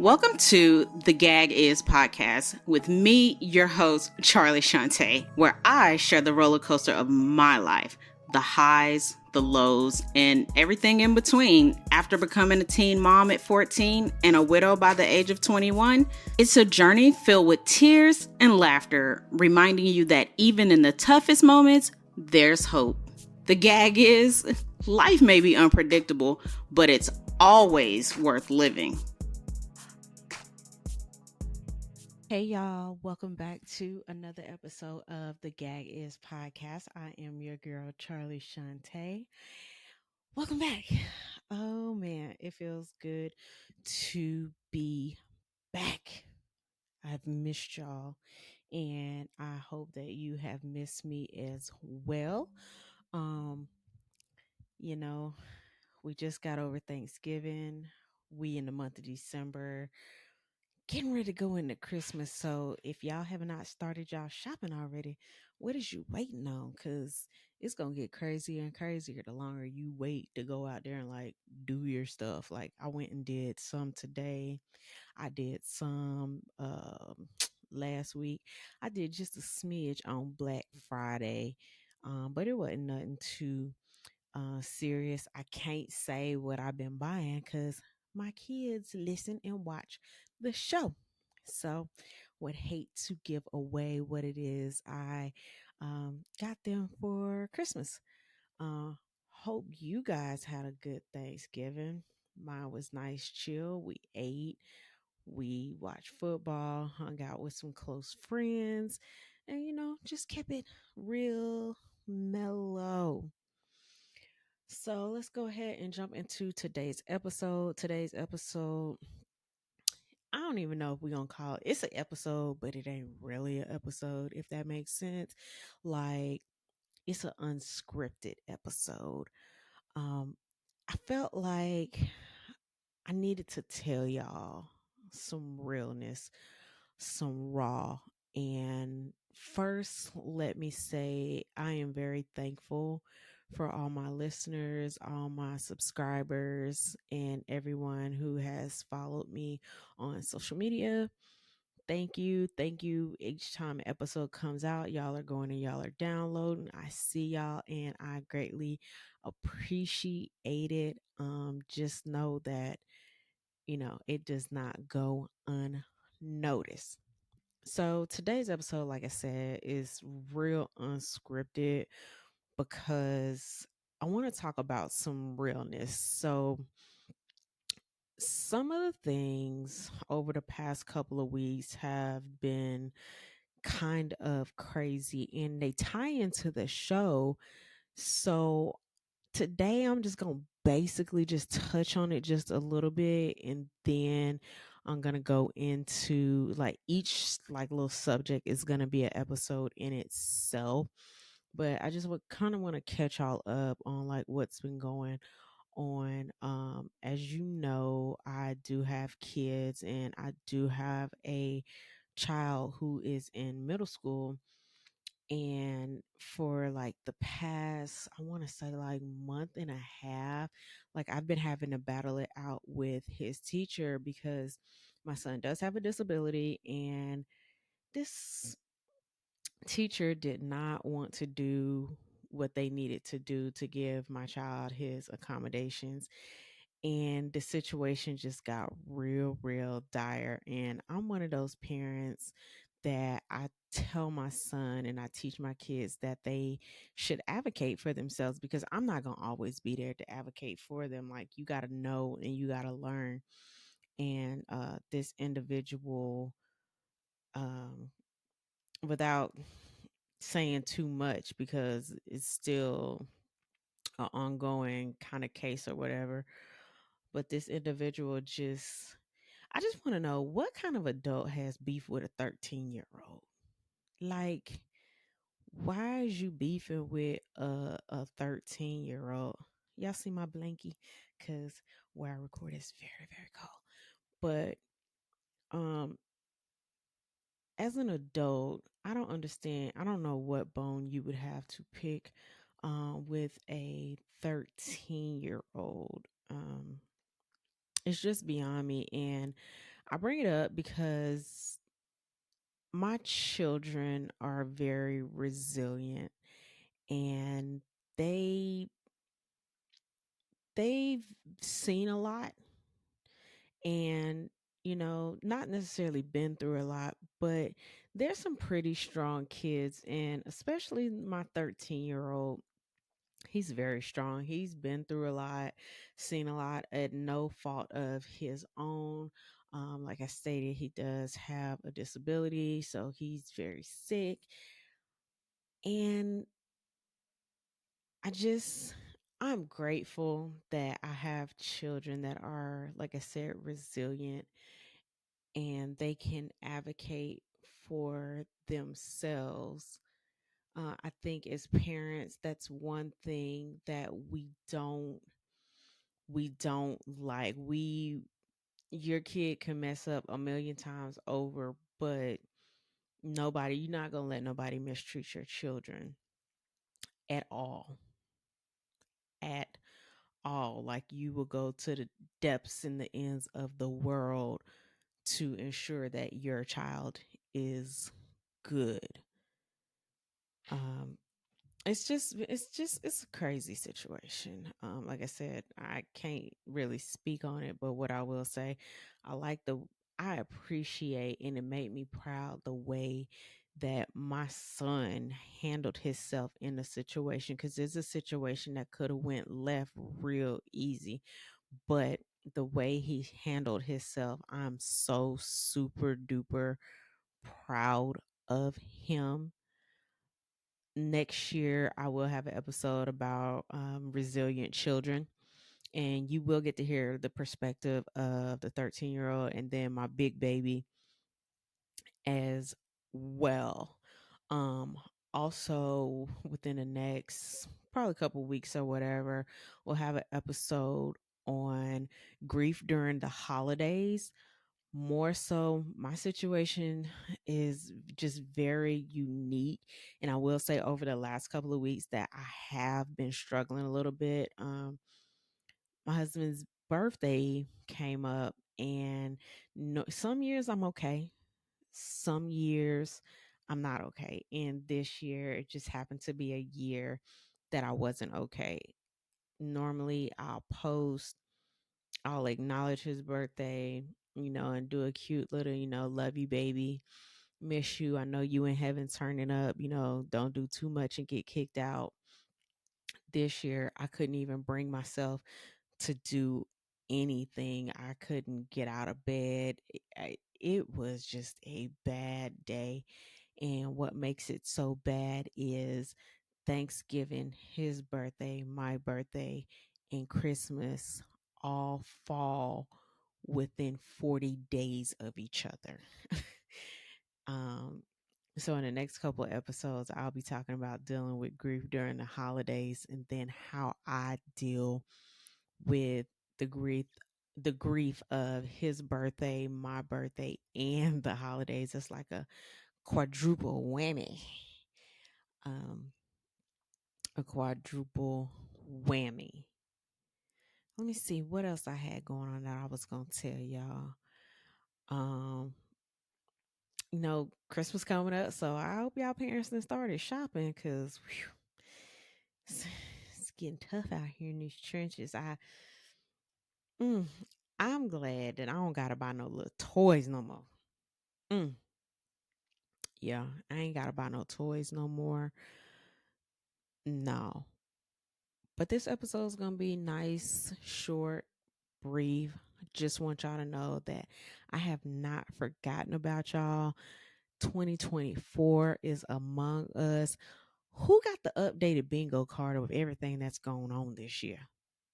Welcome to the Gag Is podcast with me, your host, Charlie Shanta, where I share the roller coaster of my life, the highs, the lows, and everything in between. After becoming a teen mom at 14 and a widow by the age of 21, it's a journey filled with tears and laughter, reminding you that even in the toughest moments, there's hope. The gag is life may be unpredictable, but it's always worth living. Hey y'all, welcome back to another episode of the Gag Is podcast. I am your girl, Charlie Shante. Welcome back. Oh man, it feels good to be back. I've missed y'all, and I hope that you have missed me as well. Um, you know, we just got over Thanksgiving. We in the month of December, getting ready to go into Christmas. So if y'all have not started y'all shopping already, what is you waiting on? Cause it's gonna get crazier and crazier the longer you wait to go out there and like do your stuff. Like I went and did some today. I did some last week. I did just a smidge on Black Friday. But it wasn't nothing too serious. I can't say what I've been buying because my kids listen and watch the show. So, would hate to give away what it is I got them for Christmas. Uh, Hope you guys had a good Thanksgiving. Mine was nice, chill. We ate, we watched football, hung out with some close friends, and just kept it real mellow. So let's go ahead and jump into today's episode. Today's episode, I don't even know if we're gonna call it. It's an episode, but it ain't really an episode, if that makes sense. Like it's an unscripted episode. Um, I felt like I needed to tell y'all some realness, some raw. And first, let me say I am very thankful for all my listeners, all my subscribers, and everyone who has followed me on social media. Thank you. Thank you. Each time an episode comes out, y'all are going and y'all are downloading. I see y'all and I greatly appreciate it. Just know that it does not go unnoticed. So today's episode, like I said, is real unscripted because I want to talk about some realness. So some of the things over the past couple of weeks have been kind of crazy and they tie into the show. So today I'm just going to basically just touch on it just a little bit and then I'm going to go into like each like little subject is going to be an episode in itself. But I just would kind of want to catch all up on like what's been going on. As you know, I do have kids and I do have a child who is in middle school, and for like the past, I want to say like month and a half, like I've been having to battle it out with his teacher because my son does have a disability, and this teacher did not want to do what they needed to do to give my child his accommodations, and the situation just got real dire. And I'm one of those parents that I tell my son and I teach my kids that they should advocate for themselves because I'm not going to always be there to advocate for them. Like, you got to know and you got to learn. And this individual, um, without saying too much because it's still an ongoing kind of case or whatever, but this individual just, I just want to know what kind of adult has beef with a 13-year-old? Like, why is you beefing with a 13-year-old? Y'all see my blankie? Because where I record is very, very cold. But as an adult, I don't understand. I don't know what bone you would have to pick with a 13-year-old. It's just beyond me. And I bring it up because my children are very resilient, and they they've seen a lot, and not necessarily been through a lot, but there's some pretty strong kids, and especially my 13-year-old. He's very strong. He's been through a lot, seen a lot at no fault of his own. Like I stated, he does have a disability, so he's very sick. And I just, I'm grateful that I have children that are, like I said, resilient, and they can advocate for themselves. I think as parents, that's one thing that we don't like. Your kid can mess up a million times over, but you're not gonna let nobody mistreat your children at all. At all. Like, you will go to the depths and the ends of the world to ensure that your child is good. Um, it's a crazy situation. Like I said, I can't really speak on it, but what I will say, I like the I appreciate, and it made me proud, the way that my son handled himself in the situation, because it's a situation that could have went left real easy, but the way he handled himself, I'm so super duper proud of him. Next year, I will have an episode about resilient children, and you will get to hear the perspective of the 13-year-old and then my big baby as well. Um, Also, within the next probably couple weeks or whatever, we'll have an episode on grief during the holidays. More so, my situation is just very unique. And I will say, over the last couple of weeks, that I have been struggling a little bit. My husband's birthday came up, and no, some years I'm okay, some years I'm not okay. And this year, it just happened to be a year that I wasn't okay. Normally, I'll acknowledge his birthday, and do a cute little, love you, baby, miss you. I know you in heaven turning up, don't do too much and get kicked out. This year, I couldn't even bring myself to do anything. I couldn't get out of bed. It was just a bad day. And what makes it so bad is Thanksgiving, his birthday, my birthday, and Christmas all fall within 40 days of each other. um, so in the next couple of episodes, I'll be talking about dealing with grief during the holidays, and then how I deal with the grief the grief of his birthday, my birthday, and the holidays. It's like a quadruple whammy. Um, a quadruple whammy. Let me see what else I had going on that I was gonna tell y'all. Um, Christmas coming up, so I hope y'all parents done started shopping, because it's, it's getting tough out here in these trenches. Mm, I'm glad that I don't gotta buy no little toys no more. Mm, yeah, I ain't gotta buy no toys no more. No, but this episode is gonna be nice, short, brief. Just want y'all to know that I have not forgotten about y'all. 2024 is among us. Who got the updated bingo card of everything that's going on this year?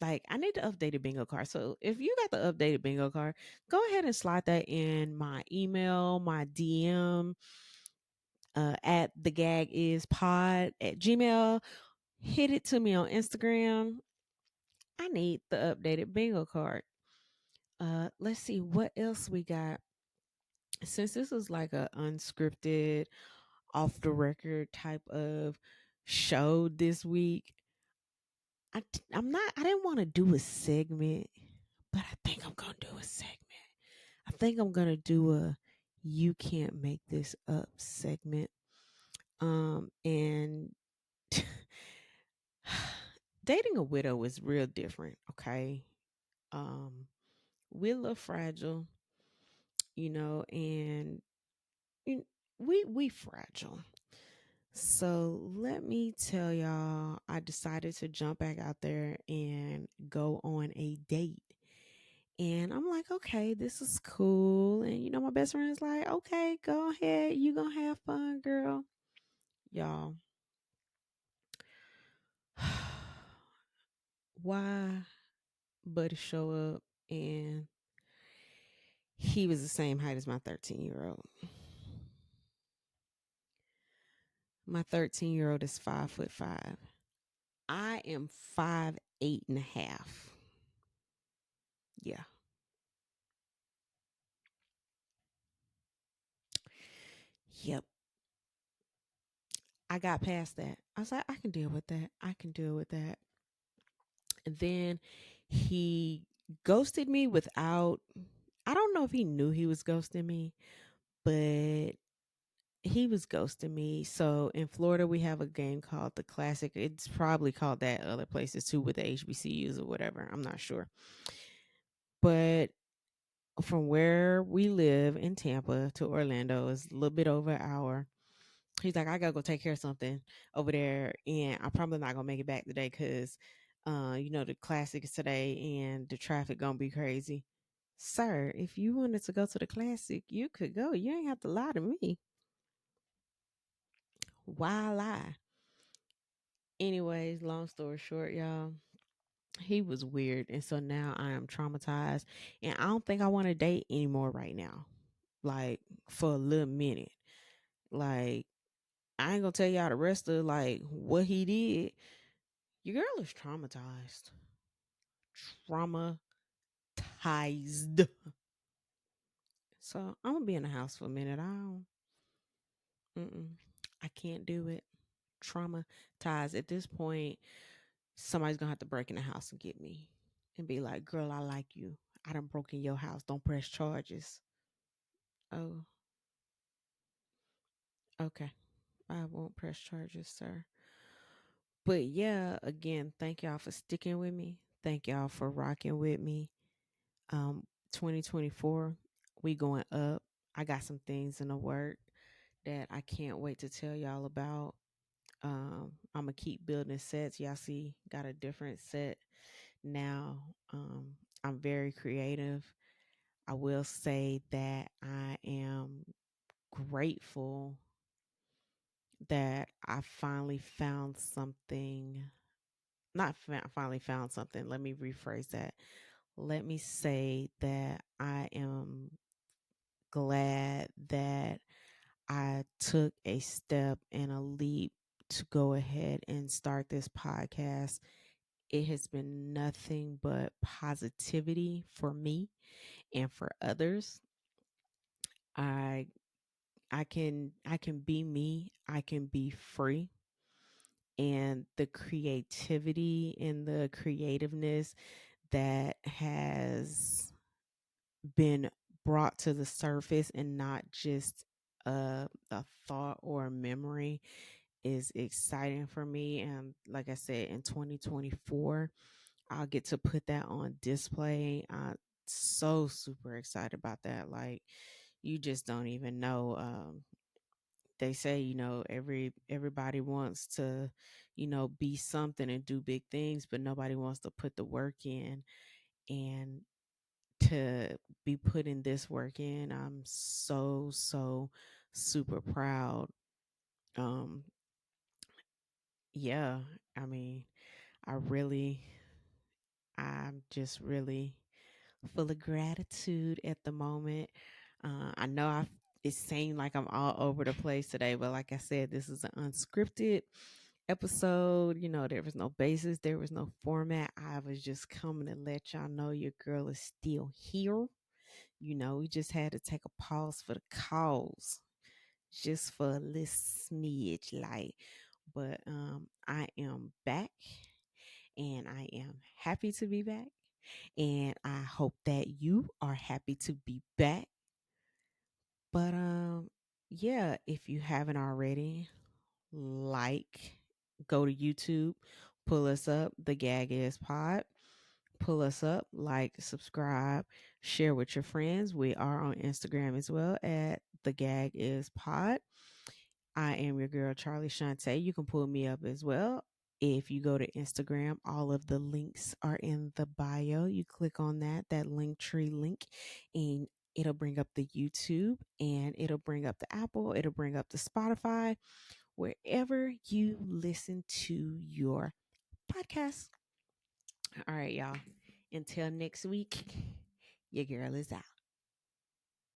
Like, I need the updated bingo card. So if you got the updated bingo card, go ahead and slide that in my email, my DM, at the gag is pod at Gmail. Hit it to me on Instagram. I need the updated bingo card. Let's see what else we got. Since this is like a unscripted, off the record type of show this week, I didn't want to do a segment, but I think I'm gonna do a segment. I think I'm gonna do a "You Can't Make This Up" segment. And dating a widow is real different. Okay, um, we're a little fragile, and you- we fragile. So let me tell y'all, I decided to jump back out there and go on a date. And I'm like, okay, this is cool. And my best friend is like, okay, go ahead. You gonna have fun, girl. Y'all. Why Buddy show up and he was the same height as my 13-year-old. My 13-year-old is 5'5". I am 5'8" and a half. Yeah. Yep. I got past that. I was like, I can deal with that. I can deal with that. And then he ghosted me without, I don't know if he knew he was ghosting me, but he was ghosting me. So in Florida, we have a game called the Classic. It's probably called that other places too with the HBCUs or whatever. I'm not sure. But from where we live in Tampa to Orlando is a little bit over an hour. He's like, I gotta go take care of something over there, and I'm probably not gonna make it back today because, the classic is today, and the traffic gonna be crazy. Sir, if you wanted to go to the classic, you could go. You ain't have to lie to me. Why lie? Anyways, long story short, y'all, he was weird, and so now I am traumatized, and I don't think I want to date anymore right now. Like for a little minute, like I ain't gonna tell y'all the rest of like what he did. Your girl is traumatized. Traumatized. So I'm gonna be in the house for a minute. Mm-mm, I can't do it. Traumatized. At this point, somebody's gonna have to break in the house and get me and be like, "Girl, I like you. I done broke in your house. Don't press charges." Oh, okay. I won't press charges, sir. But yeah, again, thank y'all for sticking with me. Thank y'all for rocking with me. Um, 2024, we going up. I got some things in the work that I can't wait to tell y'all about. I'm gonna keep building sets. Y'all see, got a different set now. I'm very creative. I will say that I am grateful that I finally found something. Not finally found something. Let me rephrase that. Let me say that I am glad that I took a step and a leap to go ahead and start this podcast. It has been nothing but positivity for me and for others. I I can be me. I can be free, and the creativity and the creativeness that has been brought to the surface and not just a thought or a memory is exciting for me. And like I said, in 2024, I'll get to put that on display. I'm so super excited about that. Like, you just don't even know. They say, everybody wants to, be something and do big things, but nobody wants to put the work in. And to be putting this work in, I'm so super proud. Um, yeah, I mean, I really, I'm just really full of gratitude at the moment. I know it seemed like I'm all over the place today, but like I said, this is an unscripted episode. There was no basis, there was no format. I was just coming to let y'all know your girl is still here. We just had to take a pause for the cause, just for a little smidge, like. But I am back, and I am happy to be back. And I hope that you are happy to be back. But yeah, if you haven't already, like, go to YouTube, pull us up, the Gag Is Pod. Pull us up, like, subscribe, share with your friends. We are on Instagram as well at the Gag Is Pod. I am your girl, Charlie Shante. You can pull me up as well. If you go to Instagram, all of the links are in the bio. You click on that link tree link, and it'll bring up the YouTube, and it'll bring up the Apple, it'll bring up the Spotify, wherever you listen to your podcast. All right, y'all. Until next week, your girl is out.